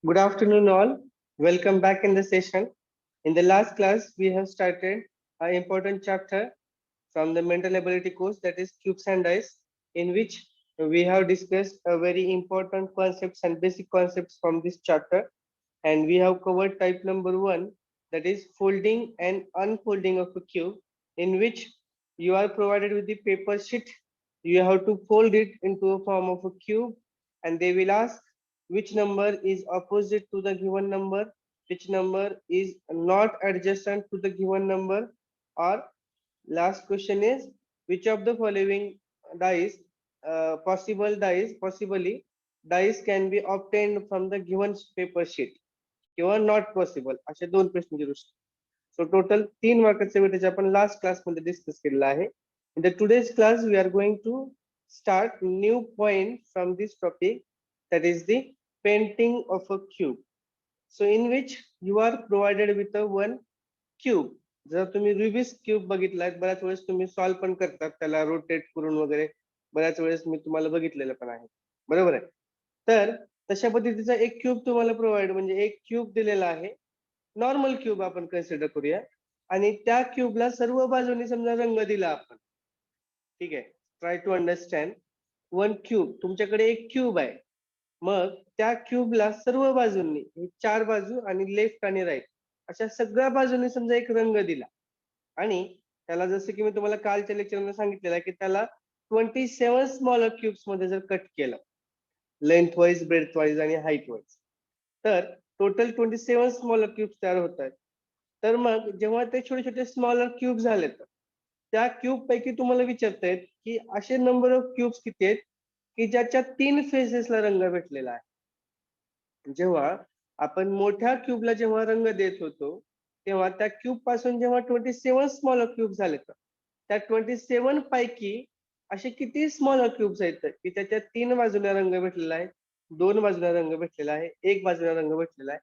Good afternoon, all. Welcome back in the session. In the last class, we have started an important chapter from the mental ability course, that is cubes and dice, in which we have discussed a very important concepts and basic concepts from this chapter. And we have covered type number one, that is folding and unfolding of a cube, in which you are provided with the paper sheet. You have to fold it into a form of a cube, and they will ask which number is opposite to the given number, which number is not adjacent to the given number, or last question is which of the following dice, possibly dice can be obtained from the given paper sheet किंवा not possible असे दोन प्रश्न विचारू शकतो. So total 3 मार्काचे weightage आपण last class मध्ये discuss केलेला आहे. In the today's class we are going to start new point from this topic, that is the painting of a cube. So in which you are provided with a one cube. जर तुम्ही Rubik's cube बघितलात, बऱ्याच वेळेस तुम्ही solve पण करतात त्याला rotate करून वगैरे, बऱ्याच वेळेस मी तुम्हाला बघितलेलं पण आहे, बरोबर आहे. तर तशा पद्धतीचा एक क्यूब तुम्हाला प्रोव्हाइड, म्हणजे एक क्यूब दिलेला आहे, नॉर्मल क्यूब आपण कन्सिडर करूया, आणि त्या क्यूबला सर्व बाजूनी समजा रंग दिला आपण. ठीक आहे, try to understand. One cube, तुमच्याकडे एक क्यूब आहे, मग त्या क्यूबला सर्व बाजूंनी, चार बाजू आणि लेफ्ट आणि राईट अशा सगळ्या बाजूंनी समजा एक रंग दिला, आणि त्याला जसं की मी तुम्हाला कालच्या लेक्चरमध्ये सांगितलेलं आहे की त्याला 27 स्मॉलर क्यूब्स मध्ये जर कट केलं, लेंथ वाईज, ब्रेथ वाईज आणि हाईट वाईज, तर टोटल 27 स्मॉलर क्यूब्स तयार होत आहेत. तर मग जेव्हा ते छोटे छोटे स्मॉलर क्यूब झाले, तर त्या क्यूब पैकी तुम्हाला विचारतायत की असे नंबर ऑफ क्यूब्स किती आहेत की ज्याच्या 3 फेसेसला रंग भेटलेला आहे. जेव्हा आपण मोठ्या क्यूबला जेव्हा रंग देत होतो, तेव्हा त्या क्यूब पासून जेव्हा 27 स्मॉलर क्यूब झाले, तर त्या 27 पैकी असे किती स्मॉलर क्यूब्स आहेत की त्याच्या 3 बाजूला रंग भेटलेला आहे, 2 बाजूला रंग भेटलेला आहे, 1 बाजूला रंग भेटलेला आहे.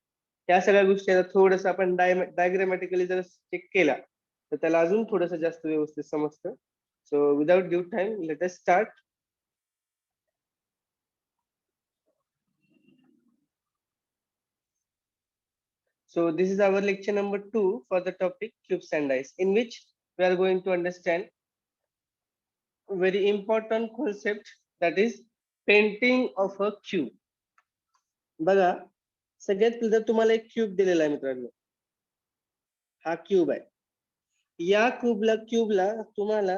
या सगळ्या गोष्टी थोडस आपण डायग्रामॅटिकली जर चेक केला, तर त्याला अजून थोडस जास्त व्यवस्थित समजतं. So without due time, let us start. So this is our lecture number 2 for the topic cubes and dice, in which we are going to understand a very important concept, that is painting of a cube. बघा, सगळ्यात जर तुम्हाला एक cube दिलेला आहे मित्रांनो, हा cube आहे. या क्यूबला तुम्हाला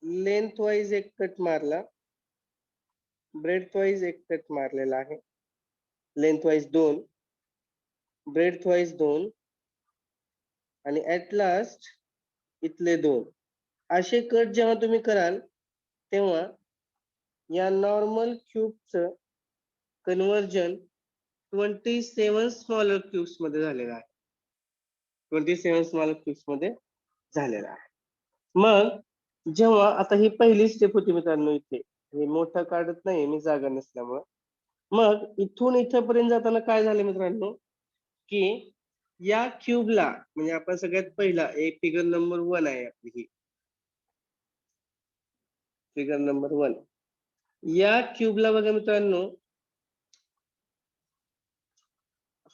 लेंथ वाईज एक कट मारला, ब्रेथ वाईज एक कट मारलेला आहे, लेंथ वाईज 2, ब्रेथ वाईज 2, आणि ऍट लास्ट इथले 2. असे कट जेव्हा तुम्ही कराल, तेव्हा या नॉर्मल क्यूबचं कन्वर्जन 27 स्मॉलर क्यूब्स मध्ये झालेलं आहे. 27 स्मॉलर क्यूब्स मध्ये झालेलं आहे. मग जेव्हा आता ही पहिली स्टेप होती मित्रांनो, इथे हे मोठं काढत नाही मी जागा नसल्यामुळं. मग इथून इथपर्यंत जाताना काय झालं मित्रांनो, की या क्यूबला, म्हणजे आपण सगळ्यात पहिला एक फिगर नंबर 1 आहे आपली, ही फिगर नंबर 1. या क्यूबला बघा मित्रांनो,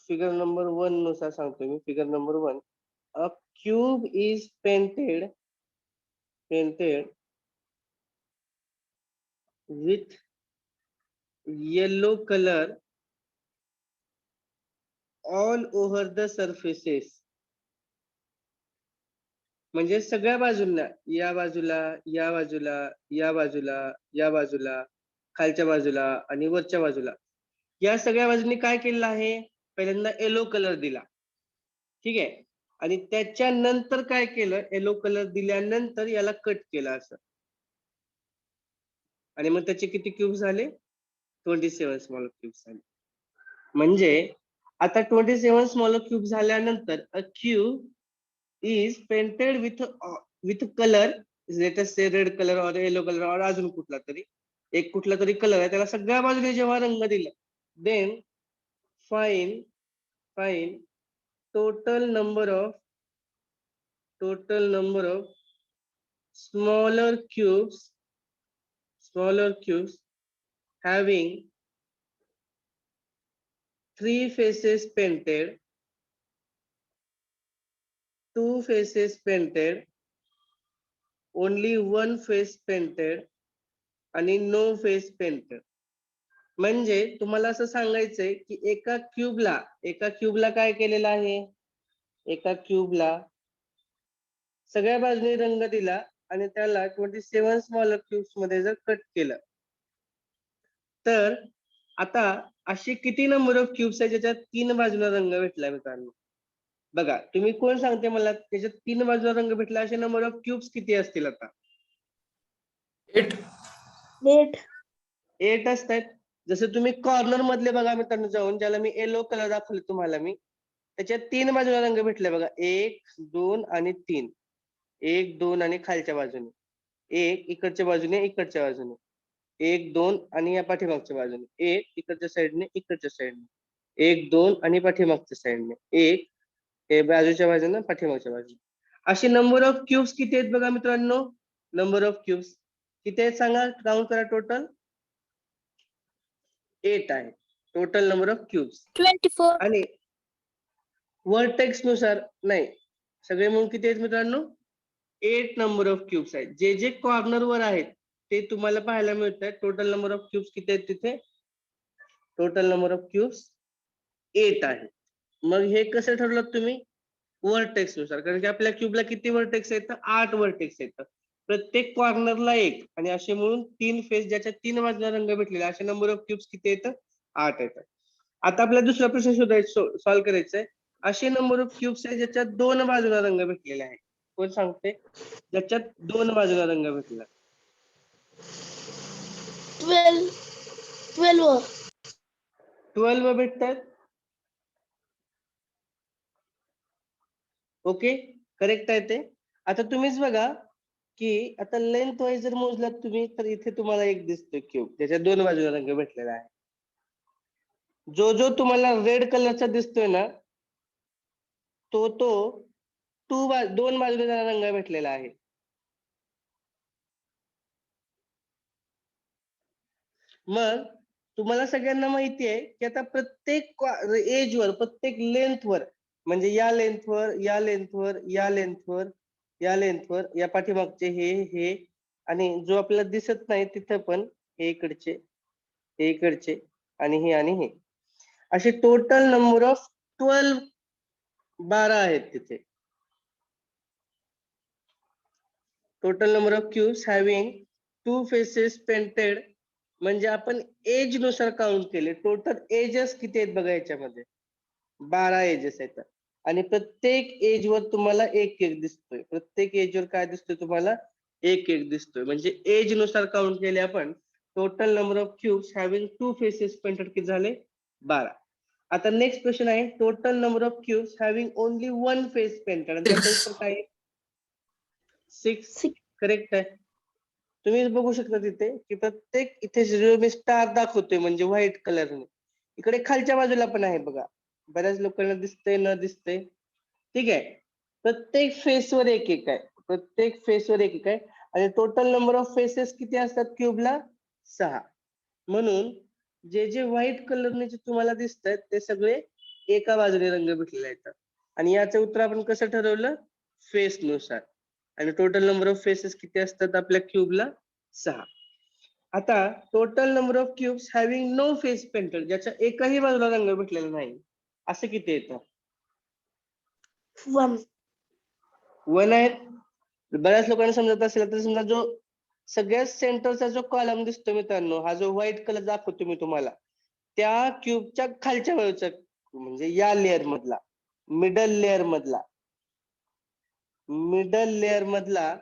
फिगर नंबर 1 नुसार सांगतो मी, figure number 1, a cube is painted with yellow color all over the surfaces. म्हणजे सगळ्या बाजूंना, या बाजूला, या बाजूला, या बाजूला, या बाजूला, खालच्या बाजूला आणि वरच्या बाजूला, या सगळ्या बाजूंनी काय केलेलं आहे, पहिल्यांदा येलो कलर दिला. ठीक आहे, आणि त्याच्यानंतर काय केलं, येलो कलर दिल्यानंतर याला कट केलं असं, आणि मग त्याचे किती क्यूब झाले, 27 स्मॉलर क्यूब झाले. म्हणजे आता 27 स्मॉलर क्यूब झाल्यानंतर अ cube is painted with colour, let us say red colour और येलो कलर और अजून कुठला तरी कलर आहे, त्याला सगळ्या बाजूने जेव्हा रंग दिला, then fine total number of smaller cubes having 3 faces painted, 2 faces painted, only 1 face painted आणि नो फेस पेंटेड. म्हणजे तुम्हाला असं सांगायचंय की एका क्यूबला काय केलेलं आहे, एका क्यूबला सगळ्या बाजूने रंग दिला आणि त्याला 27 स्मॉलर क्यूब्स मध्ये जर कट केलं तर आता अशी किती नंबर ऑफ क्यूब्स आहे ज्याच्यात 3 बाजूला रंग भेटला मित्रांनो. बघा तुम्ही कोण सांगते मला त्याच्यात 3 बाजूला रंग भेटला असे नंबर ऑफ क्यूब्स किती असतील आता? 8 असतात. जसं तुम्ही कॉर्नर मधले बघा मित्रांनो जाऊन, ज्याला मी येलो कलर दाखवले तुम्हाला मी, त्याच्यात 3 बाजूला रंग भेटले बघा, 1 2 आणि 3. 1 2 आणि खालच्या बाजूने, 1 इकडच्या बाजूने, इकडच्या बाजूने, 1 2 आणि या पाठीमागच्या बाजूने, 1 इकडच्या साईडने, इकडच्या साईडने, 1 2 आणि पाठीमागच्या साईडने, 1 हे बाजूच्या बाजूने, पाठीमागच्या बाजूने. असे नंबर ऑफ क्यूब्स किती आहेत बघा मित्रांनो? नंबर ऑफ क्यूब्स किती आहेत सांगा, काउंट करा. टोटल 8 आहे टोटल नंबर ऑफ क्यूब्स. 24. आणि वर्टेक्स नुसार नाही, सगळे म्हणून किती आहेत मित्रांनो? 8 नंबर ऑफ क्यूब्स आहेत. जे जे कॉर्नर वर आहेत ते तुम्हाला पाहायला मिळत आहेत. टोटल नंबर ऑफ क्यूब्स किती आहेत तिथे? टोटल नंबर ऑफ क्यूब्स 8 आहे. मग हे कसं ठरवलं तुम्ही? वर्टेक्स नुसार, कारण की आपल्या क्यूबला किती वर्टेक्स आहेत? 8 वर्टेक्स आहेत. प्रत्येक कॉर्नरला 1 आणि असे म्हणून 3 फेस ज्याच्या 3 बाजूला रंग भेटलेला, असे नंबर ऑफ क्यूब्स किती येतं? 8 येतात. आता आपल्याला दुसरा प्रश्न शोधायचा, सॉल्व्ह करायचा आहे. असे नंबर ऑफ क्यूब्स आहे ज्याच्यात 2 बाजूला रंग भेटलेले आहे. कोण सांगते? ज्याच्यात 2 बाजूला रंग भेटला. 12 भेटतात. ओके, करेक्ट आहे ते. आता तुम्हीच बघा की आता लेंथ वाईज जर मोजलात तुम्ही तर इथे तुम्हाला एक दिसतोय क्यूब ज्याच्या 2 बाजूला रंग भेटलेला आहे. जो तुम्हाला रेड कलरचा दिसतोय ना तो 2 बाजूला रंग भेटलेला आहे. मग तुम्हाला सगळ्यांना माहिती आहे की आता प्रत्येक एज वर, प्रत्येक लेंथ वर, म्हणजे या लेंथवर, या लेंथवर, या लेंथवर, या लेंथवर, या पाठीमागचे हे आणि जो आपल्याला दिसत नाही तिथं पण हे इकडचे, हे इकडचे आणि हे असे टोटल नंबर ऑफ 12 आहेत तिथे. Total number of cubes having 2 faces painted, म्हणजे आपण एज नुसार काउंट केले. टोटल एजेस किती आहेत बघा याच्यामध्ये? 12 एजेस आहेत. आणि प्रत्येक एज वर तुम्हाला एक दिसतोय. प्रत्येक एज वर काय दिसतोय तुम्हाला? एक दिसतोय. म्हणजे एज नुसार काउंट केले आपण. Total number of cubes having 2 faces painted किती झाले? 12. आता नेक्स्ट क्वेश्चन आहे, total number of cubes having only 1 face painted. आणि त्याचं उत्तर काय आहे? 6. करेक्ट आहे. तुम्ही बघू शकता तिथे की प्रत्येक इथे जो मी स्टार दाखवतोय म्हणजे व्हाईट कलरने, इकडे खालच्या बाजूला पण आहे बघा. बऱ्याच लोकांना दिसतंय न दिसतंय, ठीक आहे. प्रत्येक फेसवर एक आहे. प्रत्येक फेसवर एक आहे. आणि टोटल नंबर ऑफ फेसेस किती असतात क्यूबला? 6. म्हणून जे जे व्हाईट कलरने जे तुम्हाला दिसतात ते सगळे एका बाजूने रंग भेटलेले आहेत. आणि याचं उत्तर आपण कसं ठरवलं? फेस नुसार. आणि टोटल नंबर ऑफ फेसेस किती असतात आपल्या क्यूबला? 6. आता total number of cubes having no face painted, ज्याच्या एकही बाजूला रंग भेटलेला नाही, असं किती येतं? 1 आहेत. बऱ्याच लोकांना समजत असेल तर समजा जो सगळ्यात सेंटरचा जो कॉलम दिसतो मित्रांनो, हा जो व्हाईट कलर दाखवतो मी तुम्हाला, त्या क्यूबच्या खालच्या बाजूचा म्हणजे या लेअर मधला, मिडल लेअर मधला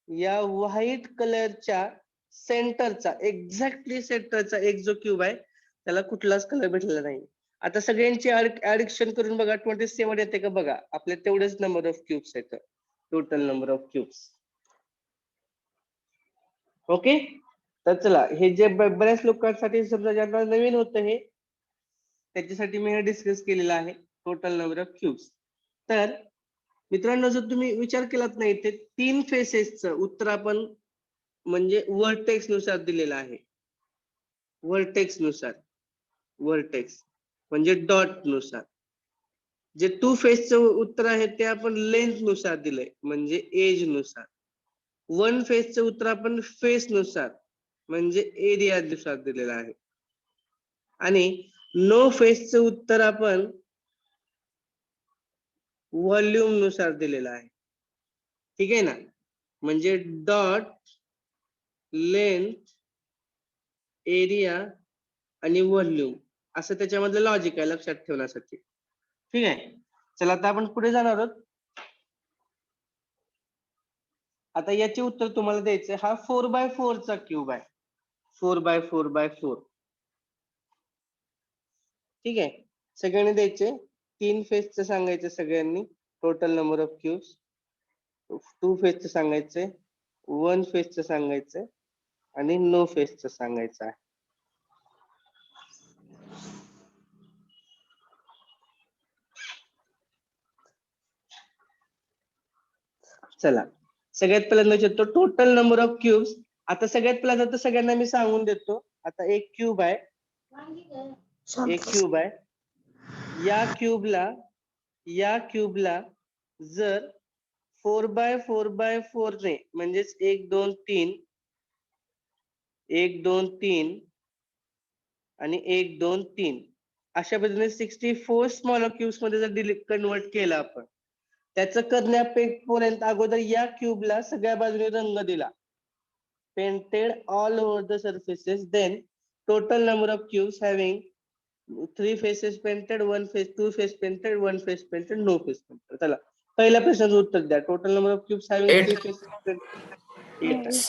या व्हाईट कलरच्या सेंटरचा, एक्झॅक्टली सेंटरचा एक जो क्यूब आहे त्याला कुठलाच कलर भेटलेला नाही. आता सगळ्यांची ऍडिशन करून बघा, 27 येते का बघा. आपले तेवढेच नंबर ऑफ क्यूब्स आहेत. Total number of cubes. Okay, तर चला, हे जे बऱ्याच लोकांसाठी समजा ज्यांना नवीन होतं हे, त्याच्यासाठी मी हे डिस्कस केलेलं आहे टोटल नंबर ऑफ क्यूब्स. तर मित्रांनो जर तुम्ही विचार केलात नाही ते 3 फेसेसचं उत्तर आपण म्हणजे वर्टेक्स नुसार दिलेलं आहे. वर्टेक्स नुसार, वर्टेक्स म्हणजे डॉट नुसार. जे टू फेजचं उत्तर आहे ते आपण लेंथ नुसार दिलंय म्हणजे एज नुसार. वन फेजचं उत्तर आपण फेस नुसार म्हणजे एरिया नुसार दिलेलं आहे. आणि नो फेजचं उत्तर आपण व्हॉल्यूम नुसार दिलेलं आहे. ठीक आहे ना. म्हणजे डॉट, लेंथ, एरिया आणि व्हॉल्यूम असं त्याच्यामधलं लॉजिक आहे लक्षात ठेवण्यासाठी. ठीक आहे. चला आता आपण पुढे जाणार आहोत. आता याचे उत्तर तुम्हाला द्यायचे. हा 4x4 चा क्यूब आहे. 4x4x4. ठीक आहे. सगळ्यांनी द्यायचे. 3 फेजचं सांगायचं सगळ्यांनी. Total number of cubes. 2 फेजचं सांगायचंय, 1 फेजचं सांगायचंय आणि नो फेजचं सांगायचं आहे. चला सगळ्यात पहिल्यांदा विचारतो टोटल नंबर ऑफ क्यूब्स. आता सगळ्यात पहिल्यांदा तर सगळ्यांना मी सांगून देतो. आता एक क्यूब आहे, एक क्यूब आहे. या क्यूबला जर 4x4x4 ने म्हणजेच 1 2 3 1 2 3 आणि 1 2 3 अशा पद्धतीने 64 स्मॉलर क्यूब्स मध्ये जर कन्वर्ट केलं आपण, त्याचं करण्यापर्यंत अगोदर या क्यूबला सगळ्या बाजूने रंग दिला, painted all over the surfaces. Then total number of cubes having 3 faces painted, 1 face, 2 face painted, 1 face painted, no face painted. चला पहिल्या प्रश्नाचं उत्तर द्या. Total number of cubes having 3 faces painted 8 आहे.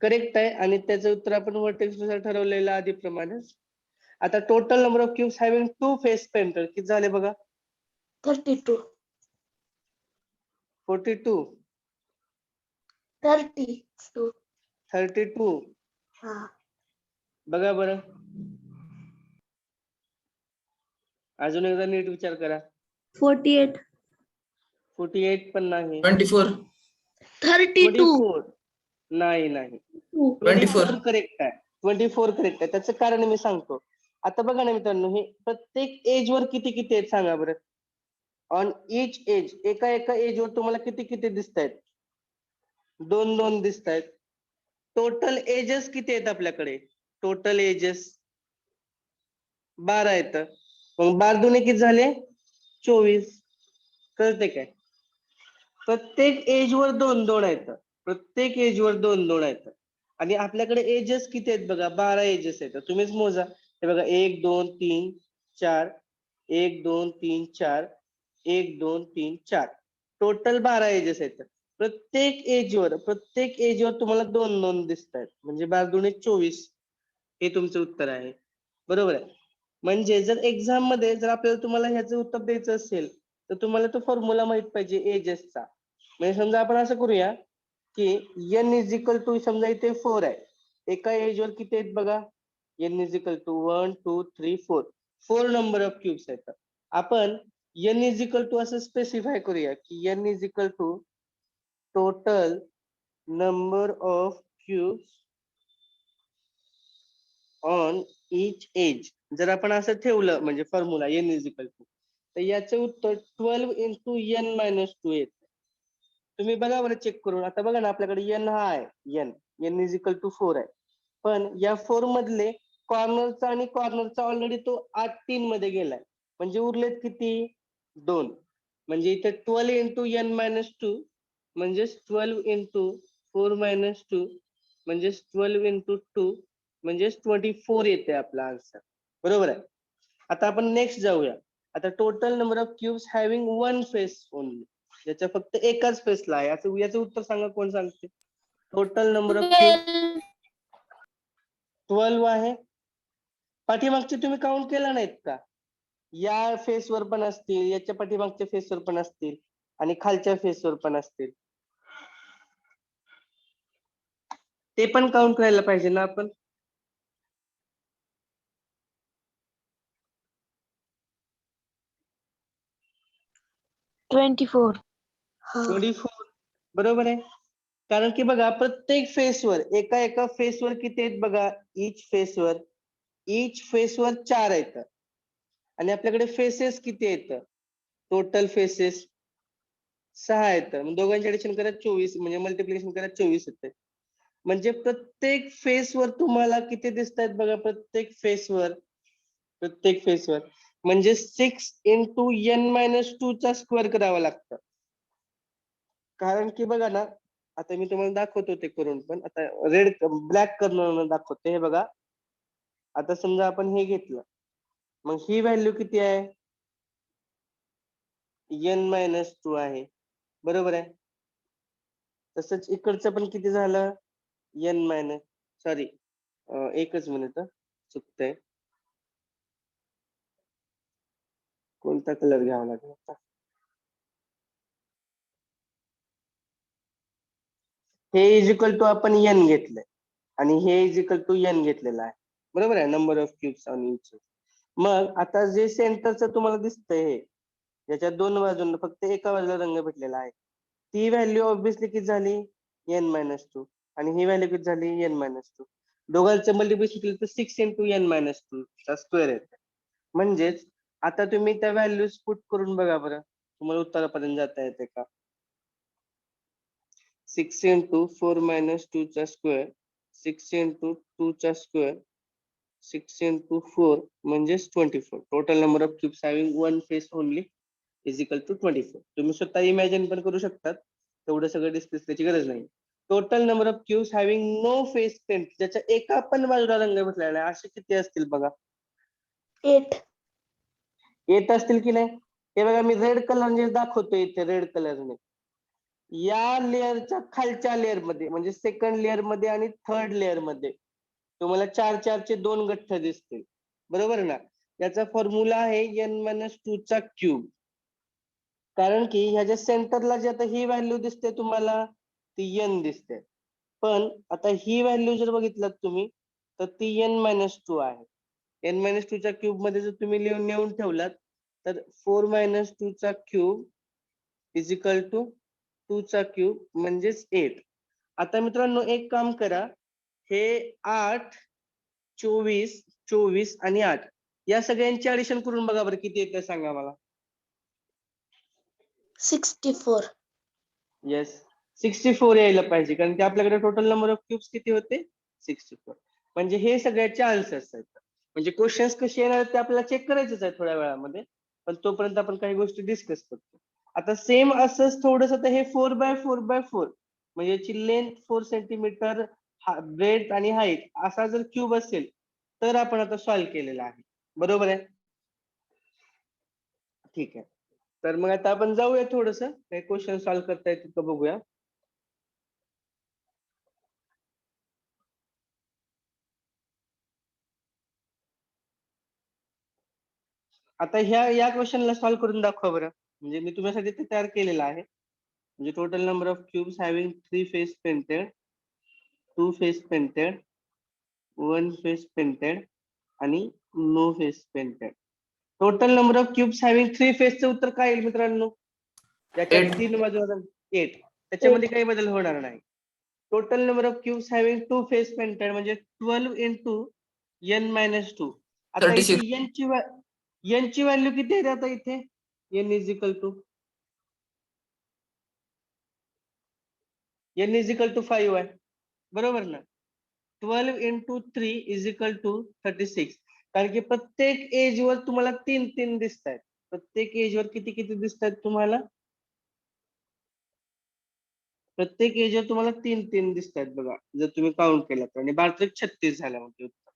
करेक्ट आहे. आणि त्याचं उत्तर आपण व्हर्टेक्स नुसार ठरवलेलं आधीप्रमाणेच. आता total number of cubes having 2 face painted किती झाले बघा? 32. 42, 32. 32 हा. बघा बरं. अजून एकदा नीट विचार करा. 48. 48 पण नाही. 24. 32. 24 नाही नाही. 24 करेक्ट आहे. 24 करेक्ट आहे. त्याचं कारण मी सांगतो. आता बघा ना मित्रांनो, हे प्रत्येक एज वर किती किती आहेत सांगा बरं. ऑन इच एज, एका एका एज वर तुम्हाला किती किती दिसत आहेत? 2 2 दिसत आहेत. टोटल एजेस किती आहेत आपल्याकडे? टोटल एजेस 12 आहेत. मग 12 दुने किती झाले? 24. कळते काय? प्रत्येक एज वर 2 2 आहेत. प्रत्येक एज वर 2 2 आहेत. आणि आपल्याकडे एजेस किती आहेत बघा? 12 एजेस आहेत. तुम्हीच मोजा. हे बघा 1 2 3 4, 1 2 3 4, 1 2 3 4. टोटल 12 एजेस आहेत. प्रत्येक एज वर तुम्हाला 2 2 दिसत आहेत. म्हणजे 12 दुने 24. हे तुमचं उत्तर आहे. बरोबर आहे. म्हणजे जर एक्झाम मध्ये जर आपल्याला तुम्हाला ह्याचं उत्तर द्यायचं असेल तर तुम्हाला तो फॉर्म्युला माहित पाहिजे एजेसचा. म्हणजे समजा आपण असं करूया की n इज इक्वल टू, समजा इथे 4 आहे. एका एज वर किती आहेत बघा? n is equal to 1 2 3 4. 4 number of cubes आहेत. आपण n इज इक्वल टू असं स्पेसिफाय करूया की n is equal to total number of cubes on each edge. जर आपण असं ठेवलं म्हणजे formula n is equal to, तर याचं उत्तर 12 इंटू n मायनस 2 येत. तुम्ही बघा बरं चेक करून. आता बघा ना आपल्याकडे n हा आहे, n इज इक्वल टू 4 आहे. पण या 4 मधले कॉर्नरचा आणि कॉर्नरचा ऑलरेडी तो 8 3 मध्ये गेलाय. म्हणजे उरलेत किती? 2. म्हणजे इथे 12 इंटू n मायनस 2 म्हणजेच 12 इंटू 4 मायनस 2 म्हणजेच 12 इंटू 2 म्हणजेच 24 येते आपला आन्सर. बरोबर आहे. आता आपण नेक्स्ट जाऊया. आता total number of cubes having 1 face only. याच्या फक्त एकाच फेसला आहे. याचं उत्तर सांगा, कोण सांगते? टोटल नंबर ऑफ क्यूब 12 आहे. पाठीमागचे तुम्ही काउंट केला नाहीत का? या फेसवर पण असतील, याच्या पाठीमागच्या फेसवर पण असतील आणि खालच्या फेसवर पण असतील. ते पण काउंट करायला पाहिजे ना आपण. Twenty four. बरोबर आहे. कारण की बघा प्रत्येक फेसवर, एका एका फेसवर किती आहेत बघा? इच फेसवर 4 आहेत. आणि आपल्याकडे फेसेस किती आहेत? टोटल फेसेस 6 आहेत. मग दोघांचे ऍडिशन करा 24, म्हणजे मल्टिप्लिकेशन करा 24 येते. म्हणजे प्रत्येक फेसवर तुम्हाला किती दिसत आहेत बघा, प्रत्येक फेसवर म्हणजे 6 इंटू n-2 चा स्क्वेअर करावा लागतं. कारण की बघा ना, आता मी तुम्हाला दाखवतो ते करून, पण आता ब्लॅक कलर दाखवते. हे बघा, आता समजा आपण हे घेतलं, मग ही व्हॅल्यू किती आहे? n-2 आहे, बरोबर आहे. तसंच इकडचं पण किती झालं? सॉरी, एकच मिनिट, चुकतंय. कोणता कलर घ्यावा लागेल आता? हे इज इक्वल टू आपण n घेतलंय आणि हे इज इक्वल टू n घेतलेलं आहे, बरोबर आहे. नंबर ऑफ क्यूब्स ऑन इच. मग आता जे सेंटरचं तुम्हाला दिसतंय, हे याच्या दोन बाजूंना फक्त एका बाजूला रंग भेटलेला आहे, ती व्हॅल्यू ऑब्विसली किती झाली? n-2. आणि ही व्हॅल्यू किती झाली? n-2. दोघांचं मल्टिप्लिकेशन केलं तर 6 इंटू n-2 चा स्क्वेअर येते. म्हणजेच आता तुम्ही त्या व्हॅल्यूज पुट करून बघा बरं, तुम्हाला उत्तरापर्यंत जाता येते का? 6 इंटू 4-2 चा स्क्वेअर, 6 इंटू 2 चा स्क्वेअर, 6 इंटू 4 म्हणजेच 24. Total number of cubes having one face only is equal to 24. तुम्ही स्वतः इमॅजिन पण करू शकतात, तेवढं सगळं डिस्कस त्याची गरज नाही. Total number of cubes having no face paint, ज्याच्या एका पण बाजूला रंग भेटलेला आहे, असे किती असतील बघा? 8. 8 असतील की नाही? हे बघा, मी रेड कलरने दाखवतोय इथे, रेड कलरने. या लेअरच्या खालच्या लेअर मध्ये, म्हणजे सेकंड लेअर मध्ये आणि थर्ड लेअर मध्ये तुम्हाला 4 चे 2 गठ्ठ दिसतील, बरोबर ना? याचा फॉर्म्युला आहे n-2 चा क्यूब. कारण की ह्याच्या सेंटरला जे आता ही व्हॅल्यू दिसते तुम्हाला, ती n दिसते. पण आता ही व्हॅल्यू जर बघितलं तुम्ही, तर ती n-2 आहे. n-2 च्या क्यूब मध्ये जर तुम्ही नेऊन ठेवलात, तर 4-2 चा क्यूब इज इक्वल टू 2 चा क्यूब म्हणजेच 8. आता मित्रांनो, एक काम करा, हे 8, 24, 24 आणि 8 या सगळ्यांची ऍडिशन करून बघा बरं, किती येतं सांगा मला. 64. येस, 64 यायला पाहिजे, कारण की आपल्याकडे टोटल नंबर ऑफ क्यूब्स किती होते? 64. म्हणजे हे सगळ्याचे आन्सर्स आहेत. म्हणजे क्वेश्चन्स कसे येणार ते आपल्याला चेक करायचेच आहे थोड्या वेळामध्ये, पण तोपर्यंत आपण काही गोष्टी डिस्कस करतो. आता सेम असंच थोडस, हे 4x4x4 म्हणजे याची लेंथ 4 सेंटीमीटर, ब्रेड आणि हाईट असा जर क्यूब असेल, तर आपण आता सॉल्व्ह केलेला आहे, बरोबर आहे. ठीक आहे, तर मग आता आपण जाऊया, थोडस काही क्वेश्चन सॉल्व्ह करता येतील का बघूया. आता या क्वेश्चनला सॉल्व्ह करून दाखवा बरं. म्हणजे मी तुमच्यासाठी ते तयार केलेलं आहे. म्हणजे total number of cubes having 3 face painted, 2 face painted, 1 face painted आणि no face painted. Total number of cubes having 3 फेसचं उत्तर काय येईल मित्रांनो? ज्याच्या 8. 3 बाजूला 8, त्याच्यामध्ये काही बदल होणार नाही. Total number of cubes having 2 face painted म्हणजे 12 इंटू n-2. आता 36. इथे n ची व्हॅल्यू किती आहे आता इथे? n इज इक्वल टू 5 आहे, बरोबर ना? 12 इंटू 3 इज इक्वल टू 36. कारण की प्रत्येक एज वर तुम्हाला 3 दिसत आहेत. प्रत्येक एज वर किती किती दिसत आहेत तुम्हाला? प्रत्येक एज वर तुम्हाला 3 दिसत आहेत बघा, जर तुम्ही काउंट केलं तर. आणि 36 झालं म्हणजे उत्तर.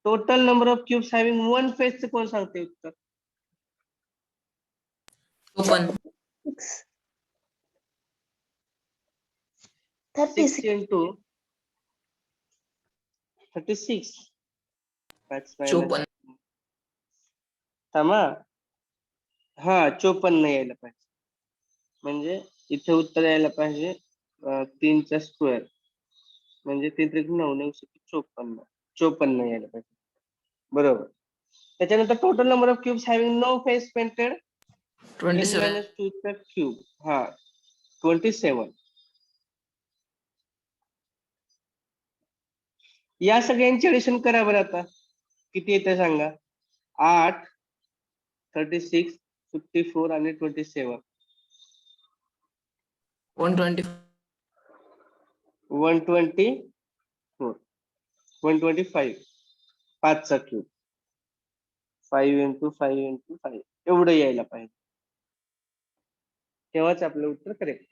Total number of cubes having one फेसचं कोण सांगते उत्तर? ओपन. 6 36. इंटू 36. 54. थांबा, हा 54 यायला पाहिजे. म्हणजे इथे उत्तर यायला पाहिजे 3चा स्क्वेअर, म्हणजे 3 9 54 यायला पाहिजे, बरोबर. त्याच्यानंतर total number of cubes having no face painted, 27. n-2 चा क्यूब, हा 27. या सगळ्यांची ऍडिशन करा बरं. आता किती येते सांगा? 8, 36, 54 आणि 27. 120. 124, 125. 5चा क्यूब. 5 into 5 into 5 एवढं यायला पाहिजे, तेव्हाच आपलं उत्तर करेक्ट.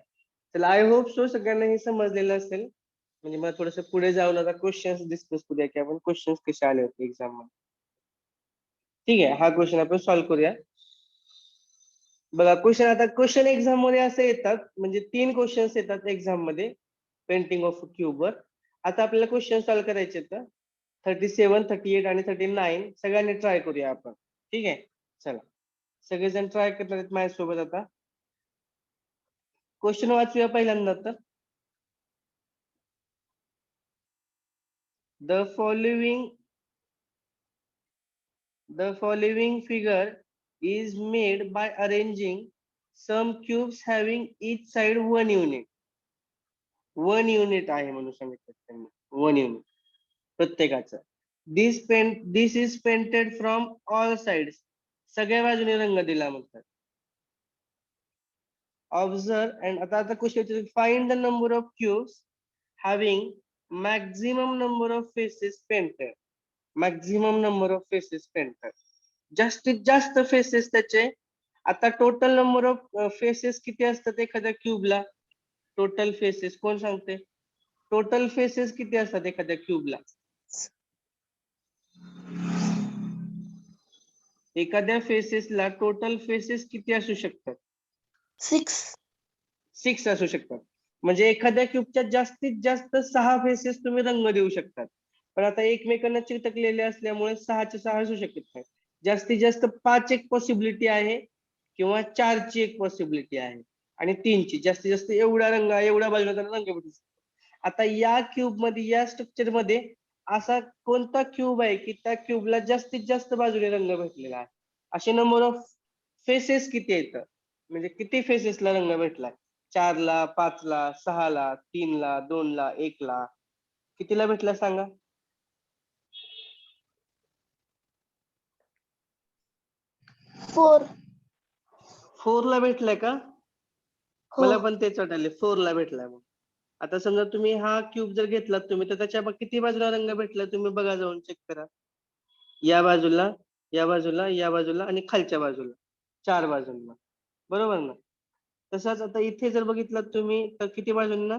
चला, आय होप सो सगळ्यांना हे समजलेलं असेल. म्हणजे मला थोडस पुढे जाऊन आता क्वेश्चन्स डिस्कस करूया की आपण क्वेश्चन्स कसे आले होते एक्झाम मध्ये. ठीक आहे, हा क्वेश्चन आपण सॉल्व्ह करूया. बघा क्वेश्चन, आता क्वेश्चन एक्झाम मध्ये असे येतात, म्हणजे 3 क्वेश्चन्स येतात एक्झाम मध्ये पेंटिंग ऑफ क्यूब वर. आता आपल्याला क्वेश्चन सॉल्व्ह करायचे आहेत 37, 38 आणि 39. सगळ्यांनी ट्राय करूया आपण. ठीक आहे, चला सगळेजण ट्राय करणार आहेत माझ्यासोबत. आता क्वेश्चन वाचूया पहिल्यांदा. तर the following figure is made by arranging some cubes having each side 1 unit. 1 unit आहे म्हणून सांगितलं त्यांनी, 1 unit प्रत्येकाचं. This is painted from all sides. सगळ्या बाजूने रंग दिला म्हणतात. Observe, and आता question, find the number of cubes having maximum number of faces painted. Maximum number of faces painted, जास्तीत जास्त फेसेस त्याचे. आता टोटल नंबर ऑफ फेसेस किती असतात एखाद्या क्यूबला? टोटल फेसेस कोण सांगते? टोटल फेसेस किती असतात एखाद्या क्यूबला? एखाद्या फेसेसला टोटल फेसेस किती असू शकतात? 6 असू शकतात. म्हणजे एखाद्या क्यूबच्या जास्तीत जास्त 6 फेसेस तुम्ही रंग देऊ शकतात. पण आता एकमेकांना चिकटकलेले असल्यामुळे 6चे 6 असू शकत नाही. जास्तीत जास्त 5 एक पॉसिबिलिटी आहे, किंवा 4ची एक पॉसिबिलिटी आहे, आणि 3ची. जास्तीत जास्त एवढ्या बाजूला रंग भेटू शकतो. आता या क्यूब मध्ये, या स्ट्रक्चर मध्ये असा कोणता क्यूब आहे की त्या क्यूबला जास्तीत जास्त बाजूने रंग भेटलेला आहे? असे नंबर ऑफ फेसेस किती आहेत? म्हणजे किती फेसेसला रंग भेटलाय? 4ला, 5ला, 6ला, 3ला, 2ला, 1ला, कितीला भेटला सांगा? 4ला भेटलाय का? मला पण तेच वाटायले, 4ला भेटलाय. मग आता समजा तुम्ही हा क्यूब जर घेतला तुम्ही, तर त्याच्या किती बाजूला रंग भेटला तुम्ही बघा, जाऊन चेक करा. या बाजूला, या बाजूला, या बाजूला आणि खालच्या बाजूला, 4 बाजूंना, बरोबर ना? तसंच आता इथे जर बघितलं तुम्ही तर किती बाजूंना?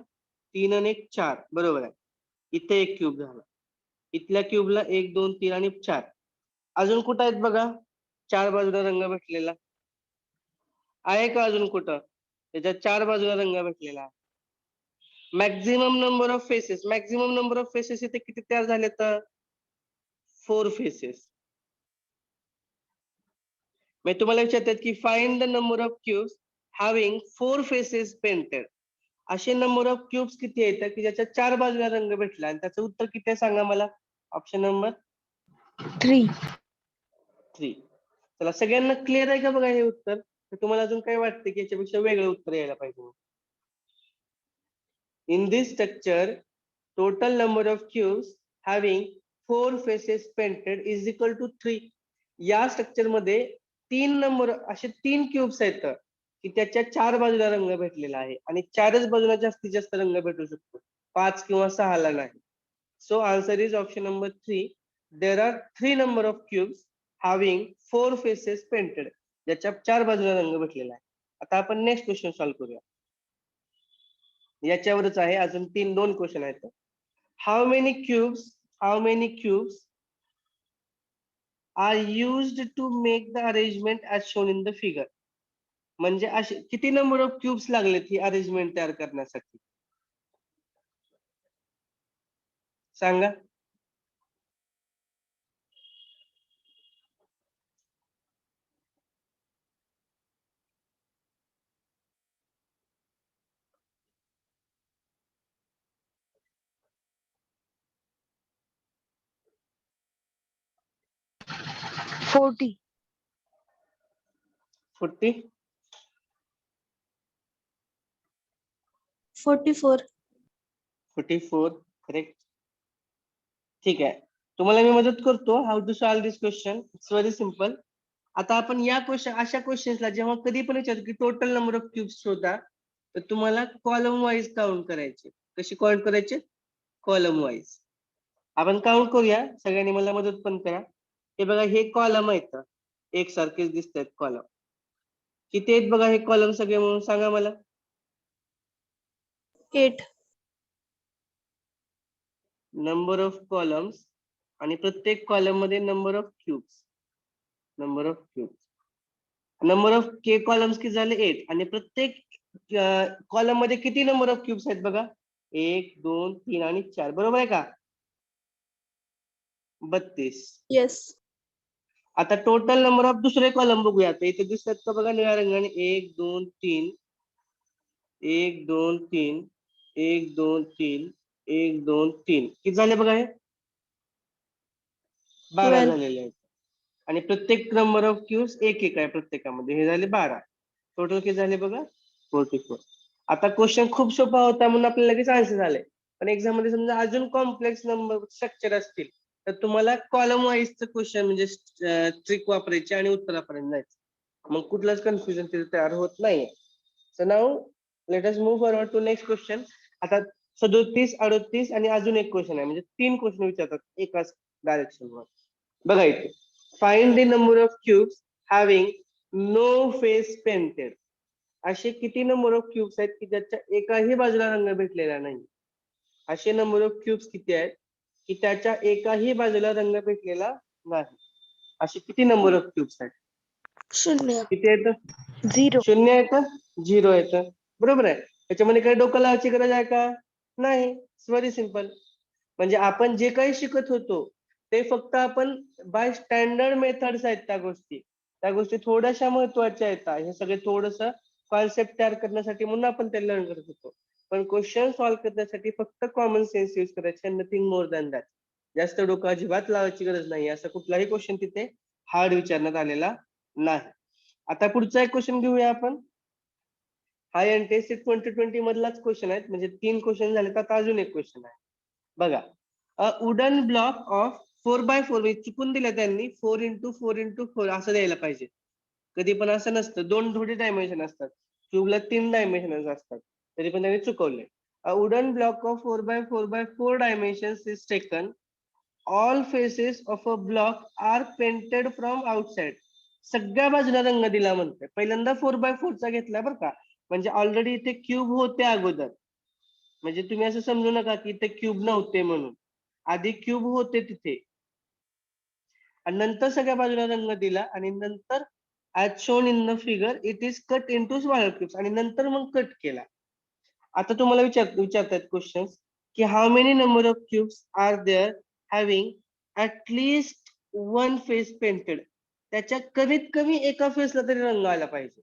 3 आणि 1, 4, बरोबर आहे. इथे एक क्यूब झाला, इथल्या क्यूबला 1, 2, 3 आणि 4. अजून कुठं आहेत बघा 4 बाजूला रंग भेटलेला? आहे का अजून कुठं त्याच्या 4 बाजूला रंग भेटलेला? Maximum number of faces, maximum number of faces इथे किती तयार झाले? तर 4 फेसेस. मी तुम्हाला विचारतात की find the number of cubes having 4 faces painted. असे नंबर ऑफ क्यूब्स किती आहेत की ज्याच्या 4 बाजूला रंग भेटला? आणि त्याचं उत्तर किती आहे सांगा मला. Option number 3. चला, सगळ्यांना क्लिअर आहे का बघा हे उत्तर? तर तुम्हाला अजून काय वाटतं की याच्यापेक्षा वेगळं उत्तर यायला पाहिजे? In this structure total number of cubes having 4 faces painted is equal to 3. या स्ट्रक्चर मध्ये 3 नंबर, असे 3 क्यूब्स आहेत की त्याच्या 4 बाजूला रंग भेटलेला आहे, आणि 4च बाजूला जास्तीत जास्त रंग भेटू शकतो, 5 किंवा 6ला नाही. So answer is option number 3. There are 3 number of cubes having 4 faces painted, ज्याच्या 4 बाजूला रंग भेटलेला आहे. आता आपण नेक्स्ट क्वेश्चन सॉल्व्ह करूया. याच्यावरच आहे, अजून 2 क्वेश्चन आहेत. How many cubes are used to make the arrangement as shown in the figure. म्हणजे असे किती नंबर ऑफ क्यूब्स लागलेत ही अरेंजमेंट तयार करण्यासाठी सांगा. Forty. 40, 44. 44, करेक्ट. ठीक आहे, तुम्हाला मी मदत करतो how to solve this question. It's very simple. आता आपण या क्वेश्चन अशा क्वेश्चन्सला जेव्हा कधी पण विचारतो की टोटल नंबर ऑफ क्यूब्स शोधा, तर तुम्हाला कॉलम वाईज काउंट करायचे. कशी काउंट करायचे? Column wise. आपण काउंट करूया, सगळ्यांनी मला मदत पण करा. हे बघा, हे कॉलम आहेत, एकसारखेच दिसत आहेत कॉलम. किती आहेत बघा हे कॉलम सगळे म्हणून सांगा मला. 8. नंबर ऑफ कॉलम्स आणि प्रत्येक कॉलम मध्ये number of cubes. Number of cubes, number of K columns किती झाले? 8. आणि प्रत्येक कॉलम मध्ये किती नंबर ऑफ क्यूब्स आहेत बघा? 1, 2, 3 आणि 4. बरोबर आहे का? 32. Yes. आता टोटल नंबर ऑफ दुसरे कॉलम बघूया. आता इथे दिसतात का बघा निळ्या रंगाने? 1, 2, 3, 1, 2, 3, 1, 2, 3, 1, 2, 3. किती झाले बघा हे? 12 12. झालेले आहेत. आणि प्रत्येक नंबर ऑफ क्यूब्स एक एक आहे प्रत्येकामध्ये. हे झाले 12. टोटल किती झाले बघा? 44. आता क्वेश्चन खूप सोपा होता म्हणून आपल्याला लगेच आन्सर झाले. पण एक्झाम मध्ये समजा अजून कॉम्प्लेक्स नंबर स्ट्रक्चर असतील तर तुम्हाला कॉलम वाईजचं क्वेश्चन म्हणजे ट्रिक वापरायची आणि उत्तरापर्यंत जायचं. मग कुठलंच कन्फ्युजन तिथे तयार होत नाहीये. So now let us move forward to next question. आता 37, 38 आणि अजून एक क्वेश्चन आहे, म्हणजे 3 क्वेश्चन विचारतात एकाच डायरेक्शनवर. बघा इथे, find the number of cubes having no face painted. असे किती नंबर ऑफ क्यूब्स आहेत की ज्याच्या एकाही बाजूला रंग भेटलेला नाही? असे नंबर ऑफ क्यूब्स किती आहेत की त्याच्या एकाही बाजूला रंग भेटलेला नाही? असे किती नंबर ऑफ क्यूब्स आहेत? 0. किती आहेत? 0. 0 आहेत, 0 आहेत. बरोबर आहे. त्याच्यामध्ये काही डोकं लावायची गरज आहे का? नाही. Very simple. म्हणजे आपण जे काही शिकत होतो ते फक्त आपण बाय स्टँडर्ड मेथड्स आहेत त्या गोष्टी थोड्याशा महत्वाच्या आहेत. हे सगळे थोडस कॉन्सेप्ट तयार करण्यासाठी म्हणून आपण ते लर्न करत होतो. पण क्वेश्चन सॉल्व्ह करण्यासाठी फक्त कॉमन सेन्स यूज करायचे, नथिंग मोर दॅन दॅट. जास्त डोकं अजिबात लावायची गरज नाही. असा कुठलाही क्वेश्चन तिथे हार्ड विचारण्यात आलेला नाही. आता पुढचा एक क्वेश्चन घेऊया आपण. हा एनटीएससी 2020 मधलाच क्वेश्चन आहे, म्हणजे 3 क्वेश्चन झाले. आता अजून एक क्वेश्चन आहे बघा. अ वुडन ब्लॉक ऑफ 4x4, चुकून दिलं त्यांनी 4x4x4 असं द्यायला पाहिजे. कधी पण असं नसतं, 2 थोडी डायमेन्शन असतात. क्यूबला 3 डायमेन्शन असतात, तरी पण त्यांनी चुकवले. A wooden block of 4x4x4 dimensions is taken. All faces of a block are painted from outside. सगळ्या बाजूला रंग दिला म्हणतोय. पहिल्यांदा 4x4 चा घेतला बरं का, म्हणजे ऑलरेडी इथे क्यूब होते अगोदर. म्हणजे तुम्ही असं समजू नका की इथे क्यूब नव्हते म्हणून. आधी क्यूब होते तिथे आणि नंतर सगळ्या बाजूला रंग दिला आणि नंतर as shown in the figure it is cut into smaller cubes आणि नंतर मग कट केला. आता तुम्हाला विचारतात क्वेश्चन की how many number of cubes are there having at least 1 face painted. त्याच्या कमीत कमी एका फेसला तरी रंग आला पाहिजे.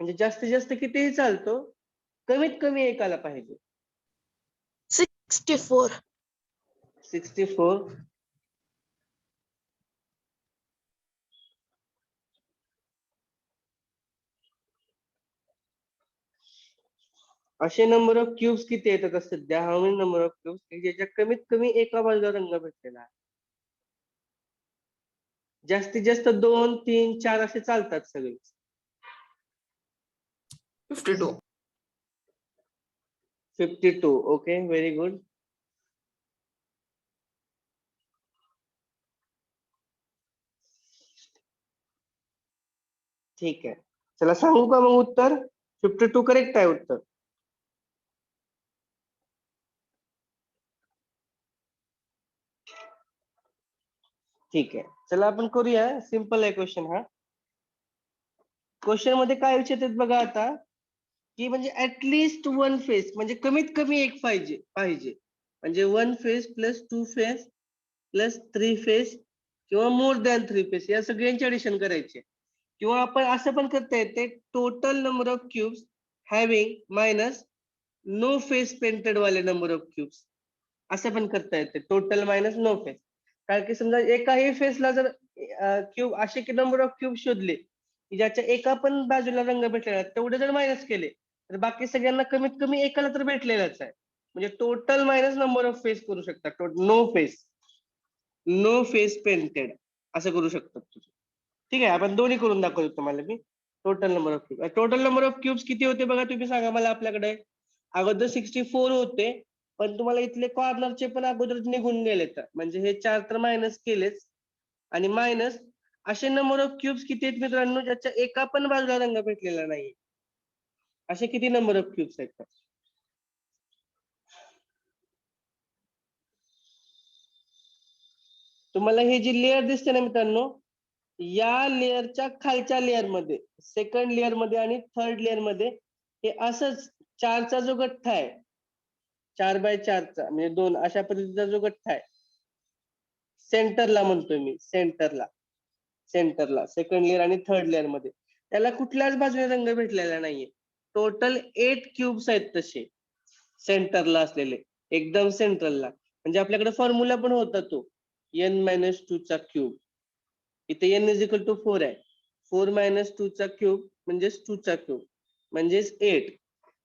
म्हणजे जास्तीत जास्त कितीही चालतो, कमीत कमी एक आला पाहिजे. 64. 64. असे नंबर ऑफ क्यूब्स किती येतात सध्या? How many number of cubes ज्याच्या कमीत कमी एका बाजूला रंग भेटलेला आहे? जास्तीत जास्त 2, 3, 4 असे चालतात सगळे. 52. 52. Okay, very good. ठीक आहे, चला सांगू का मग उत्तर? 52 करेक्ट आहे उत्तर. ठीक आहे, चला आपण करूया. सिंपल आहे क्वेश्चन हा. क्वेश्चन मध्ये काय विचारतात बघा आता, की म्हणजे ऍटलीस्ट 1 फेस, म्हणजे कमीत कमी एक पाहिजे. म्हणजे 1 face plus 2 face plus 3 face किंवा मोर दॅन 3 फेस या सगळ्यांची ऍडिशन करायची. किंवा आपण असं पण करता येते, total number of cubes having minus no face painted वाले नंबर ऑफ क्यूब्स. असं पण करता येते, टोटल मायनस नो फेस. कारण की समजा एकाही फेसला जर क्यूब असे की नंबर ऑफ क्यूब शोधले की ज्याच्या एका पण बाजूला रंग भेटलेला तेवढे जर मायनस केले तर बाकी सगळ्यांना कमीत कमी एकाला तर भेटलेलाच आहे. म्हणजे total minus number of face करू शकता. नो फेस पेंटेड असं करू शकतात तुम्ही. ठीक आहे, आपण दोन्ही करून दाखवतो तुम्हाला मी. Total number of cube, total number of cubes किती होते बघा, तुम्ही सांगा मला. आपल्याकडे अगोदर 64 होते, पण तुम्हाला इथले कॉर्नरचे पण अगोदर निघून गेले, तर म्हणजे हे 4 तर मायनस केलेच, आणि मायनस असे नंबर ऑफ क्यूब्स किती आहेत मित्रांनो, ज्याच्या एका पण बाजूला रंग भेटलेला नाही. असे किती नंबर ऑफ क्यूब्स आहेत? तुम्हाला हे जी लेअर दिसते ना मित्रांनो, या लेअरच्या खालच्या लेअर मध्ये, सेकंड लेअर मध्ये आणि थर्ड लेअर मध्ये हे असंच 4चा जो गठ्ठा आहे, 4x4चा म्हणजे 2 अशा पद्धतीचा जो गठ्ठा आहे, सेंटरला म्हणतोय मी, सेंटरला सेकंड लेअर आणि थर्ड लेअर मध्ये, त्याला कुठल्याच बाजूने रंग भेटलेला नाहीये. टोटल 8 क्यूब्स आहेत तसे सेंटरला असलेले, एकदम सेंट्रलला. म्हणजे आपल्याकडे फॉर्म्युला पण होता तो n-2 चा क्यूब. इथे n इज इक्वल टू 4 आहे, 4 - 2 चा क्यूब म्हणजेच 2 चा क्यूब म्हणजेच 8.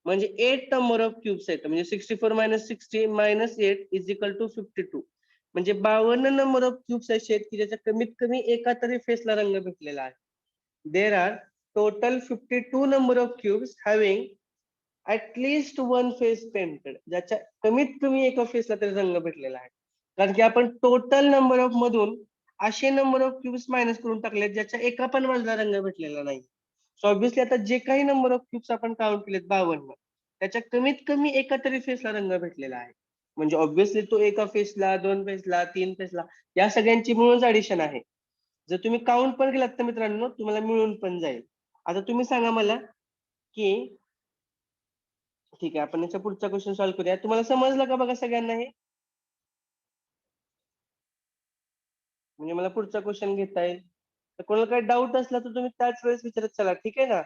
म्हणजे 8 नंबर ऑफ क्यूब्स आहेत. म्हणजे 64 - 60 - 8 इज इक्वल टू 52. म्हणजे 52 नंबर ऑफ क्यूब्स असे आहेत की ज्याच्या कमीत कमी एका तरी फेसला रंग भेटलेला आहे. There are total 52 number of cubes having at least one face painted, ज्याच्या कमीत कमी एका फेसला तरी रंग भेटलेला आहे. कारण की आपण टोटल नंबर ऑफ मधून असे नंबर ऑफ क्यूब्स मायनस करून टाकले ज्याच्या एका पण बाजूला रंग भेटलेला नाही. सो ऑब्विसली आता जे काही नंबर ऑफ क्यूब्स आपण काउंट केलेत 52, त्याच्या कमीत कमी एका तरी फेसला रंग भेटलेला आहे. म्हणजे ऑब्विसली तो एका फेसला, 2 फेसला, 3 फेसला, या सगळ्यांची मिळून ऍडिशन आहे. जर तुम्ही काउंट पण केलात तर मित्रांनो तुम्हाला मिळून पण जाईल. आता तुम्ही सांगा मला की, ठीक आहे, आपण याचा पुढचा क्वेश्चन सॉल्व्ह करूया. तुम्हाला समजलं का बघा सगळ्यांना हे? म्हणजे मला पुढचा क्वेश्चन घेता येईल. तर कोणाला काही डाऊट असला तर तुम्ही त्याच वेळेस विचारत चला, ठीक आहे ना?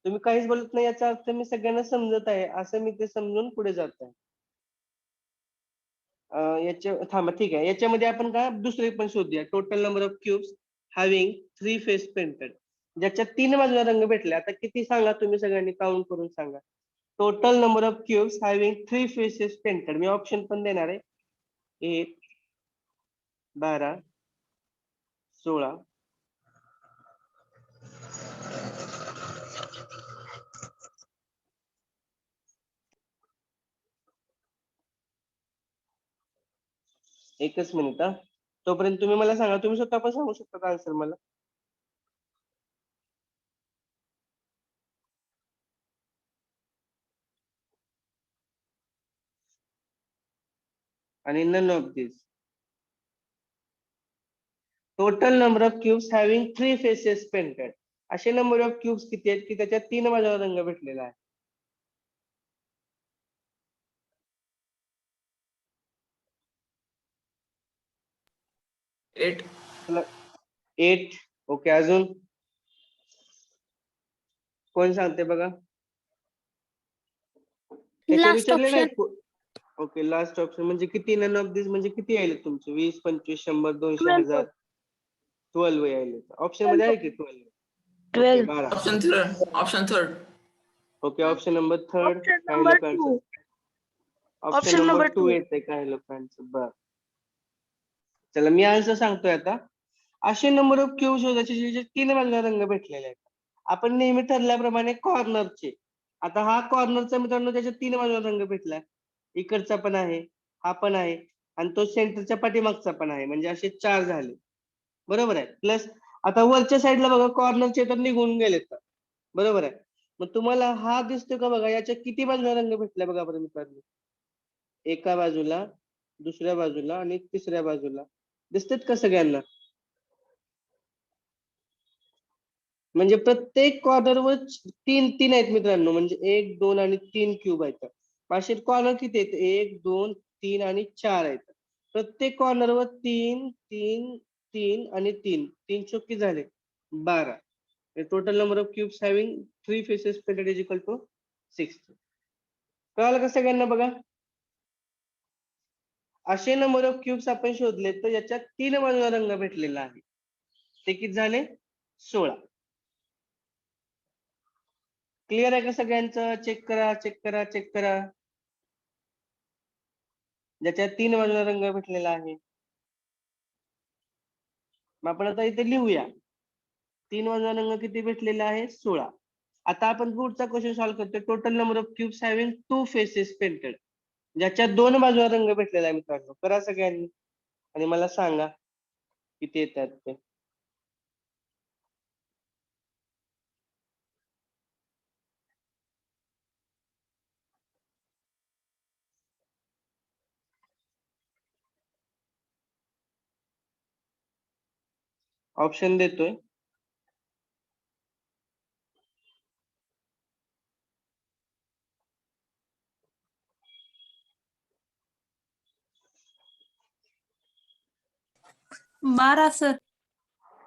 तुम्ही काहीच बोलत नाही याचा अर्थ मी सगळ्यांना समजत आहे असं मी ते समजून पुढे जात आहे. थांबा, ठीक आहे, याच्यामध्ये आपण का दुसरे पण शोधूया. Total number of cubes having 3 face painted, ज्याच्या 3 बाजूला रंग भेटले. आता किती सांगा तुम्ही सगळ्यांनी काउंट करून सांगा. Total number of cubes having 3 faces painted. Me option पण देणार आहे. 1, 12, 16, 1च मिनिट हा. तोपर्यंत तुम्ही मला सांगा, तुम्ही स्वतः पण सांगू शकता आन्सर मला. आणि none of these. Total number of cubes having 3 faces painted. असे नंबर ऑफ क्यूब्स किती आहेत की त्याच्या 3 बाजूला रंग भेटलेला आहे? 8. 8. ओके, अजून कोण सांगते बघा? याच्या लास्ट विचारले ऑप्शन. नाही. ओके, लास्ट ऑप्शन म्हणजे किती? नन ऑफ दिस म्हणजे किती यायले तुमचे? 20, 25, 100, 200, 1000? 12 यायले. ऑप्शन मध्ये आहे की 12? Okay, 12. 12. Option third. Option third. Okay, option number third option काही नंबर लोकांचं. 2. Option option number number 2 2. येते काही लोकांचं. बर, चला मी आन्सर सांगतोय आता. असे नंबर ऑफ क्यूब शोधायचे जे 3 बाजूला रंग भेटलेले आहेत. आपण नेहमी ठरल्याप्रमाणे कॉर्नरचे. आता हा कॉर्नरचा मित्रांनो त्याच्या 3 बाजूला रंग भेटलाय. इकडचा पण आहे, हा पण आहे, आणि तो सेंटरच्या पाठीमागचा पण आहे. म्हणजे असे 4 झाले, बरोबर आहे. प्लस आता वरच्या साईडला बघा कॉर्नरचे तर निघून गेलेत, बरोबर आहे. मग तुम्हाला हा दिसतो का बघा, याच्या किती बाजूला रंग भेटला बघा बरं मित्रांनो? एका बाजूला, दुसऱ्या बाजूला आणि तिसऱ्या बाजूला. दिसतात का सगळ्यांना? म्हणजे प्रत्येक कॉर्नरवर 3 आहेत मित्रांनो. म्हणजे 1, 2 आणि 3 क्यूब आहेत. असे कॉर्नर किती आहेत? 1, 2, 3 आणि 4 आहेत. प्रत्येक कॉर्नरवर 3, 3, 3 आणि 3. 3 चौकी झाले 12. Total number of cubes having 3 faces painted is equal to 60. कळालं का सगळ्यांना बघा? असे नंबर ऑफ क्यूब्स आपण शोधले तर याच्यात 3 बाजूला रंग भेटलेला आहे. ते किती झाले? 16. क्लिअर आहे का सगळ्यांचं? चेक करा, चेक करा, चेक करा. ज्याच्यात 3 बाजूला रंग भेटलेला आहे. मग आपण आता इथे लिहूया. 3 बाजूला रंग किती भेटलेले आहे 16. आता आपण पुढचा क्वेश्चन सॉल्व्ह करतोय. Total number of cubes having 2 faces painted, ज्याच्या 2 बाजूला रंग भेटलेला आहे मित्रांनो. करा सगळ्यांनी आणि मला सांगा किती येतात ते. ऑप्शन देतोय. बारा सर.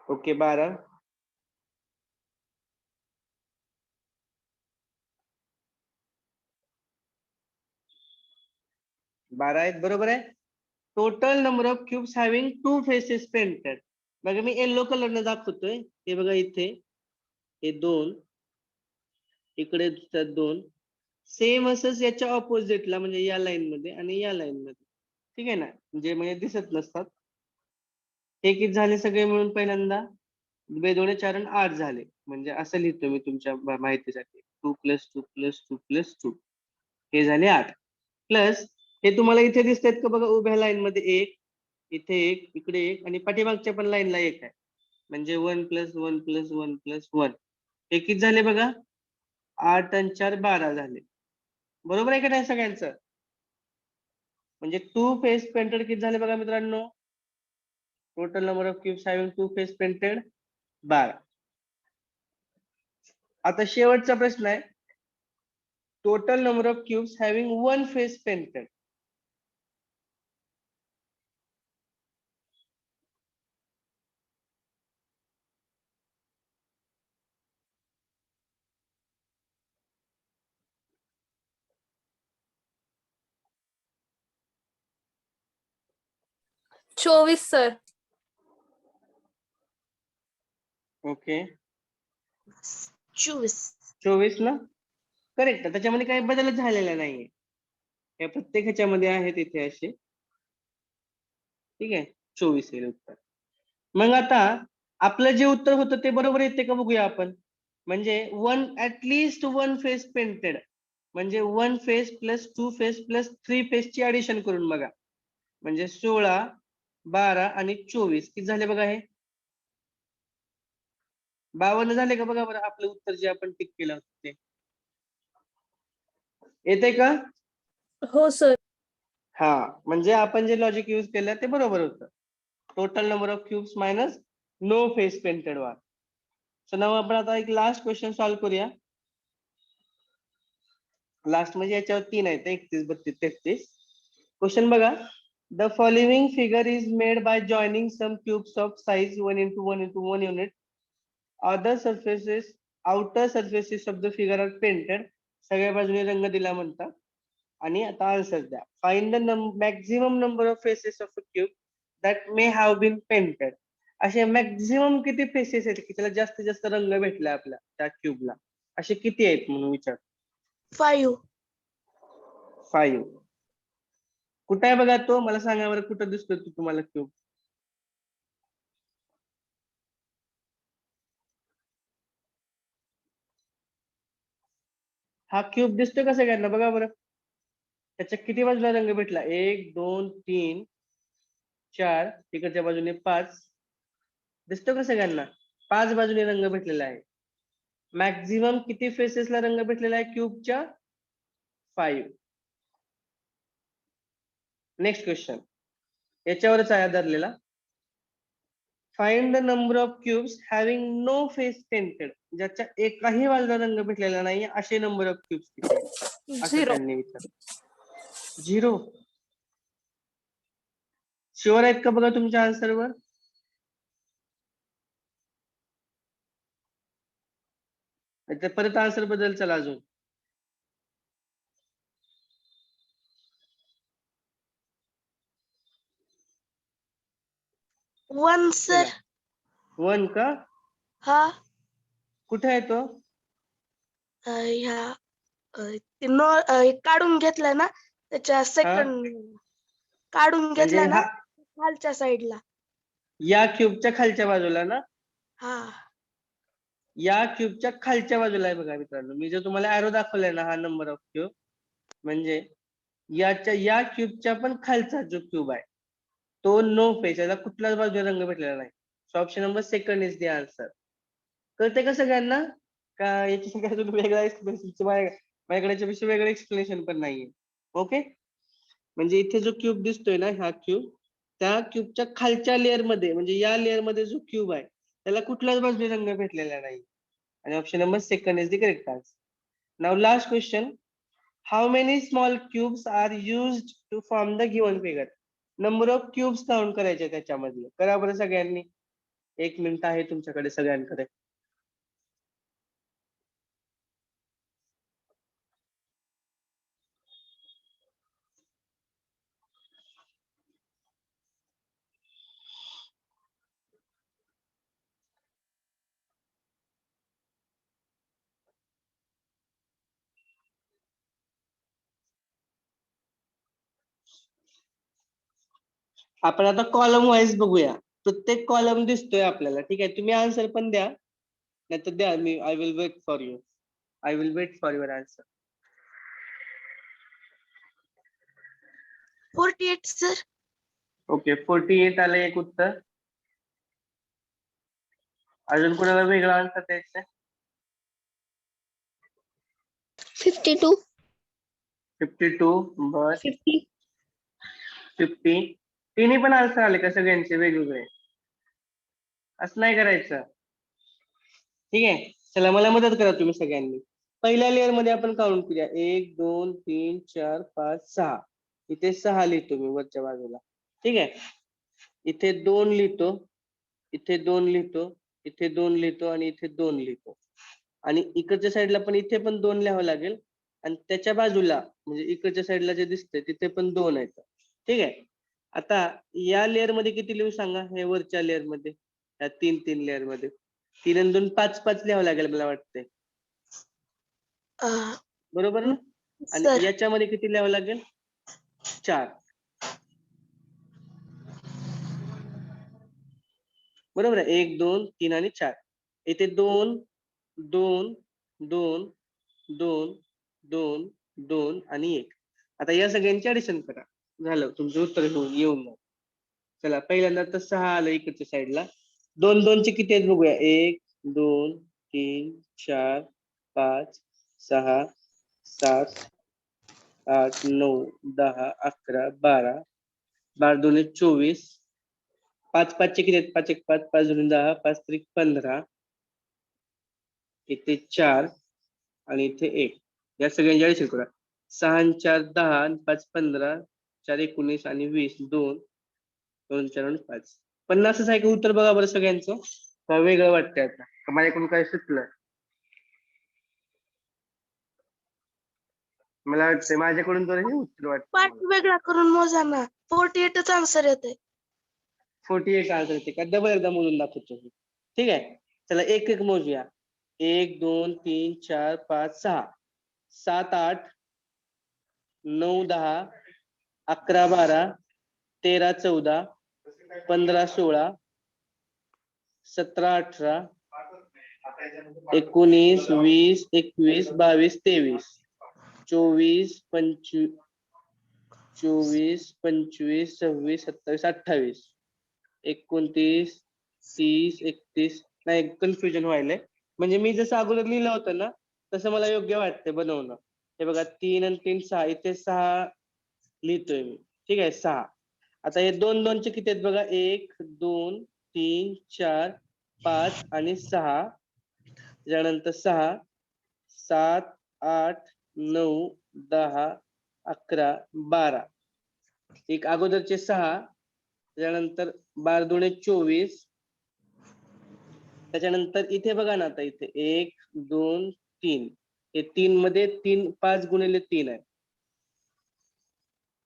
ओके 12. बारा आहेत, बरोबर आहे. Total number of cubes having 2 faces painted. बघा मी येलो कलरने दाखवतोय. हे बघा इथे हे 2, इकडे 2. सेम असंच याच्या ऑपोजिटला म्हणजे या लाईन मध्ये आणि या लाईन मध्ये. ठीक आहे ना, जे म्हणजे दिसत नसतात. हे किती झाले सगळे मिळून पहिल्यांदा 2 2 4 आणि 8 झाले. म्हणजे असं लिहितो मी तुमच्या माहितीसाठी 2 + 2 + 2 + 2. हे झाले 8. प्लस हे तुम्हाला इथे दिसतात का बघा उभ्या लाईन मध्ये 1, इथे 1, इकडे 1 आणि पाठीमागच्या पण लाईनला 1 आहे. म्हणजे 1 + 1 + 1 + 1. हे किती झाले बघा 8 आणि 4 12 झाले. बरोबर आहे का नाही सगळ्यांचं? म्हणजे 2 फेस पेंटेड किती झाले बघा मित्रांनो. Total number of cubes having 2 face painted 12. आता शेवटचा प्रश्न आहे. Total number of cubes having 1 face painted. चोवीस सर. ओके 24. 24 ना, करेक्ट. त्याच्यामध्ये काही बदलच झालेला नाहीये. या प्रत्येक ह्याच्यामध्ये आहे तिथे असे. ठीक आहे 24 येईल उत्तर. मग आता आपलं जे उत्तर होतं ते बरोबर येते का बघूया आपण. म्हणजे ऍटलीस्ट 1 फेस पेंटेड म्हणजे 1 फेस प्लस 2 फेस प्लस 3 फेसची ऍडिशन करून बघा. म्हणजे 16, 12 आणि 24 किती झाले बघा. हे 52 झाले का बघा बरं. आपलं उत्तर जे आपण टिक केलं होतं ते येते का? हो सर. हा, म्हणजे आपण जे लॉजिक यूज केलं ते बरोबर होतं. Total number of cubes minus no face painted one. So नाव आपण आता एक लास्ट क्वेश्चन सॉल्व्ह करूया. लास्ट म्हणजे याच्यावर 3 आहेत 31, 32, 33. क्वेश्चन बघा. The following figure is made by joining some cubes of size 1 × 1 × 1 unit. Other surfaces outer surfaces of the figure are painted. सगळ्या बाजूने रंग दिला म्हणतात. आणि आता आन्सर द्या. Find the maximum number of faces of a cube that may have been painted. असे maximum किती फेसेस आहेत की त्याला जास्तीत जास्त रंग भेटला आपल्या त्या क्यूबला, असे किती आहेत म्हणून विचार. 5. 5. कुठे आहे बघा तो, मला सांगा बरं कुठं दिसतो तो तुम्हाला क्यूब. हा क्यूब दिसतोय का सगळ्यांना बघा बरं. त्याच्या किती बाजूला रंग भेटला 1 2 3 4, तिकडच्या बाजूने 5. दिसतो का सगळ्यांना 5 बाजूने रंग भेटलेला आहे. मॅक्झिमम किती फेसेसला रंग भेटलेला आहे क्यूबच्या 5. नेक्स्ट क्वेश्चन याच्यावरच आहे आधारलेला. Find the number of cubes having no face painted. ज्याच्या एकाही बाजूला रंग भेटलेला नाही असे नंबर ऑफ क्यूब्स किती आहेत असं 0. त्यांनी विचारलं. 0. शुअर आहेत का बघा तुमच्या आन्सरवर. परत आन्सर बदल चला अजून. 1 सर. 1 का, हा कुठे आहे तो. ह्या काढून घेतलाय ना त्याच्या सेकंड. काढून म्हणजे घेतलाय ना हा खालच्या साईडला. या क्यूबच्या खालच्या बाजूला ना. हा या क्यूबच्या खालच्या बाजूला आहे बघा मित्रांनो. मी जर तुम्हाला एरो दाखवलाय ना, हा नंबर ऑफ क्यूब, म्हणजे या क्यूबच्या पण खालचा जो क्यूब आहे तो नो फेस, याला कुठल्याच बाजूला रंग भेटलेला नाही. So option number second is the answer. कळते का सगळ्यांना? का याची काय तुम्ही वेगळा एक्सप्लेनेशन, माझ्याकडे याच्यापेक्षा वेगळं एक्सप्लेनेशन पण नाहीये. ओके, म्हणजे इथे जो क्यूब दिसतोय ना, हा क्यूब, त्या क्यूबच्या खालच्या लेअर मध्ये, म्हणजे या लेअर मध्ये जो क्यूब आहे त्याला कुठल्याच बाजूने रंग भेटलेला नाही. आणि option number second is the correct answer. Now last question. How many small cubes are used to form the given figure? Number of cubes count करायचे त्याच्यामधले. करा बरं सगळ्यांनी. 1 मिनिट आहे तुमच्याकडे सगळ्यांकडे. आपण आता कॉलम वाईज बघूया. प्रत्येक कॉलम दिसतोय आपल्याला. ठीक आहे, तुम्ही आन्सर पण द्या, नाहीतर द्या. मी I will wait for you. I will wait for your answer. 48 sir. Okay, 48 आलं एक उत्तर. अजून कोणाला वेगळा आन्सर द्यायचा? 52. 52. बर. 50. 50. तिन्ही पण आन्सर आले का सगळ्यांचे वेगवेगळे? असं नाही करायचं. ठीक आहे, चला मला मदत करा तुम्ही सगळ्यांनी. पहिल्या लेअर मध्ये आपण काउंट करूया. 1 2 3 4 5 6. इथे 6 लिहितो मी वरच्या बाजूला. ठीक आहे, इथे 2 लिहितो, इथे 2 लिहितो, इथे 2 लिहितो आणि इथे 2 लिहितो. आणि इकडच्या साईडला पण इथे पण 2 लिहावं लागेल. आणि त्याच्या बाजूला म्हणजे इकडच्या साईडला जे दिसतंय तिथे पण 2 आहेत. ठीक आहे, आता या लेअर मध्ये किती लिहू सांगा? हे वरच्या लेअर मध्ये, या 3 लेअर मध्ये 3 आणि 2 5 लिहावं लागेल मला वाटतंय. बरोबर ना? आणि सर याच्यामध्ये किती लिहावं लागेल? 4. बरोबर आहे. 1 2 3 आणि 4. इथे 2 2 2 2 2 2 आणि 1. आता या सगळ्यांची ऍडिशन करा. झालं, तुमचं उत्तर येऊन जाईल. चला, पहिल्यांदा तर 6 आलं इकडच्या साईडला. 2 2 चे किती आहेत बघूया. 1 2 3 4 5 6 7 8 9 10 11 12. 12 2 24. 5 5 चे किती आहेत? 5 1 5 5 2 10 5 3 15. इथे 4 आणि इथे 1. या सगळ्यांची ऍडिशन करा. 6 आणि 4 10 आणि 5 15, 4 19 आणि 20. 2 2 4 आणि 5. 50च आहे का उत्तर? बघा बरं सगळ्यांचं. का वेगळं वाटतंय आता? का माझ्याकडून काय सुचलं? मला वाटतंय माझ्याकडून तर हे उत्तर वाटतं. पार्ट वेगळा करून मोजा ना. 48च आन्सर येते. 48 आन्सर येते का? डबल एकदा मोजून दाखवतो. ठीक आहे, चला एक एक मोजूया. 1 2 3 4 5 6 7 8 9 10 11 12 13 14 15 16 17 18 19 20 21 22 23 24 25 24 25 26 27 28 29 30 31. नाही, कन्फ्युजन व्हायलंय. म्हणजे मी जसं अगोदर लिहिलं होतं ना तसं मला योग्य वाटतंय बनवणं. हे बघा, 3 आणि 3 6. इथे 6 लिहितोय मी. ठीक आहे, 6. आता हे 2 2 चे किती आहेत बघा. 1 2 3 4 5 आणि 6. त्याच्यानंतर 6 7 8 9 10 11 12. एक अगोदरचे 6. त्याच्यानंतर 12 2 24. त्याच्यानंतर इथे बघा ना, आता इथे 1 2 3. हे 3 मध्ये 3 5 गुणिले 3 आहे.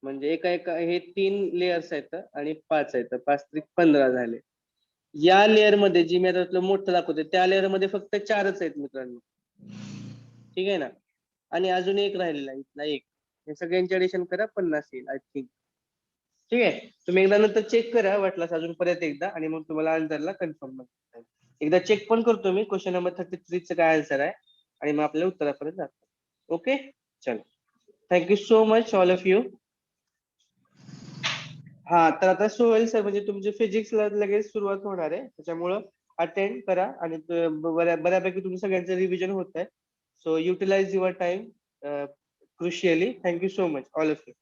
म्हणजे एका हे 3 लेयर्स आहेत आणि 5 आहेत. 5 3 15 झाले. या लेअर मध्ये जी मी आता तुला मोठं दाखवते त्या लेअर मध्ये फक्त 4च आहेत मित्रांनो. ठीक आहे ना? आणि अजून एक राहिलेला आहे, इथला 1. हे सगळ्यांची ऍडिशन करा, 50 येईल आय थिंक. ठीक आहे, तुम्ही एकदा नंतर चेक करा वाटल्यास अजून परत एकदा, आणि मग तुम्हाला आन्सरला कन्फर्म. एकदा चेक पण करतो मी क्वेश्चन नंबर 33 काय आन्सर आहे आणि मग आपल्या उत्तरापर्यंत जातो. ओके, चलो. Thank you so much all of you. हा, तर आता सोहेल सर म्हणजे तुमचे फिजिक्सला लगेच सुरुवात होणार आहे, त्याच्यामुळं अटेंड करा आणि बऱ्यापैकी तुमचं सगळ्यांचं रिव्हिजन होत आहे. So utilize your time crucially. Thank you so much all of you.